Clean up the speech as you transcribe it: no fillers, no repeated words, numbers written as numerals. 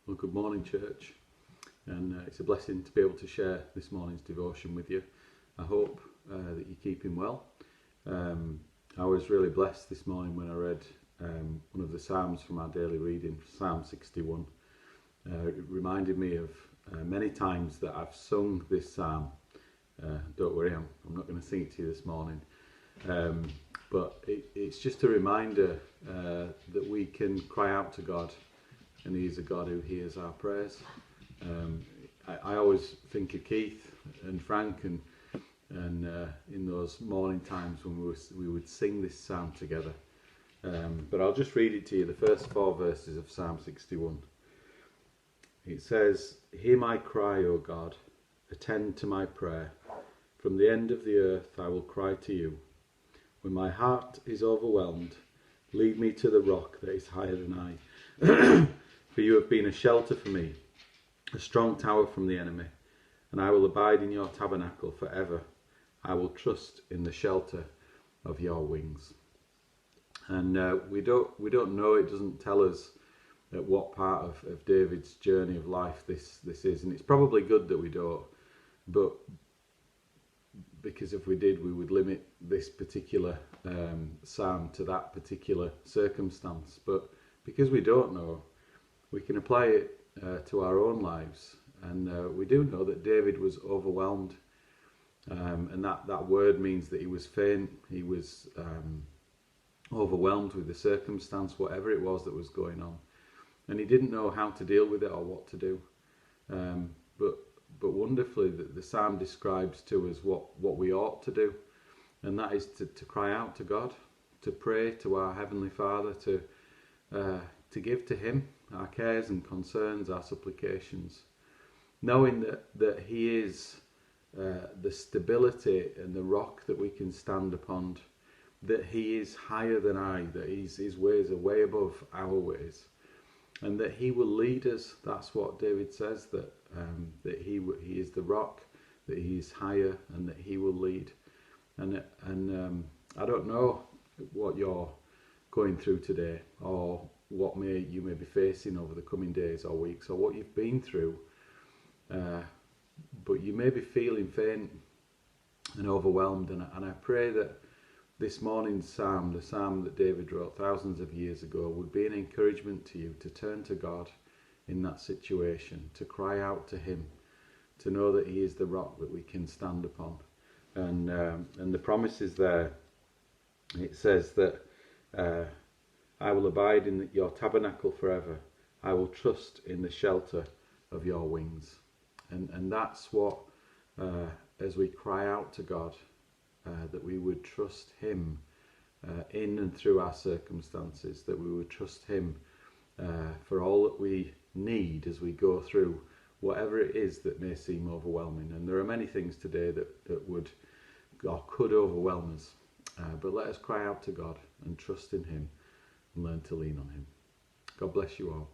Well, good morning, church, and it's a blessing to be able to share this morning's devotion with you. I hope that you're keeping well. I was really blessed this morning when I read one of the Psalms from our daily reading, Psalm 61. It reminded me of many times that I've sung this psalm. Don't worry, I'm not going to sing it to you this morning. But it's just a reminder that we can cry out to God, and He's a God who hears our prayers. I always think of Keith and Frank and in those morning times when we would sing this psalm together. But I'll just read it to you, the first 4 verses of Psalm 61. It says, "Hear my cry, O God, attend to my prayer. From the end of the earth I will cry to you. When my heart is overwhelmed, lead me to the rock that is higher than I. For you have been a shelter for me, a strong tower from the enemy, and I will abide in your tabernacle forever. I will trust in the shelter of your wings." And we don't know, it doesn't tell us at what part of David's journey of life this is, and it's probably good that we don't, but because if we did, we would limit this particular psalm to that particular circumstance. But because we don't know, we can apply it to our own lives, and we do know that David was overwhelmed, and that word means that he was faint. He was overwhelmed with the circumstance, whatever it was that was going on, and he didn't know how to deal with it or what to do. But wonderfully, the psalm describes to us what we ought to do, and that is to cry out to God, to pray to our Heavenly Father, to give to Him our cares and concerns, our supplications, knowing that He is the stability and the rock that we can stand upon, that He is higher than I, that His ways are way above our ways, and that He will lead us. That's what David says, that He is the rock, that He is higher, and that He will lead. And I don't know what you're going through today, or what you may be facing over the coming days or weeks, or what you've been through, but you may be feeling faint and overwhelmed, and I pray that this morning's psalm, the psalm that David wrote thousands of years ago, would be an encouragement to you to turn to God in that situation, to cry out to Him, to know that He is the rock that we can stand upon. And the promise is there. It says that I will abide in your tabernacle forever. I will trust in the shelter of your wings. And that's what, as we cry out to God, that we would trust Him in and through our circumstances, that we would trust Him for all that we need as we go through whatever it is that may seem overwhelming. And there are many things today that would or could overwhelm us, but let us cry out to God and trust in Him and learn to lean on Him. God bless you all.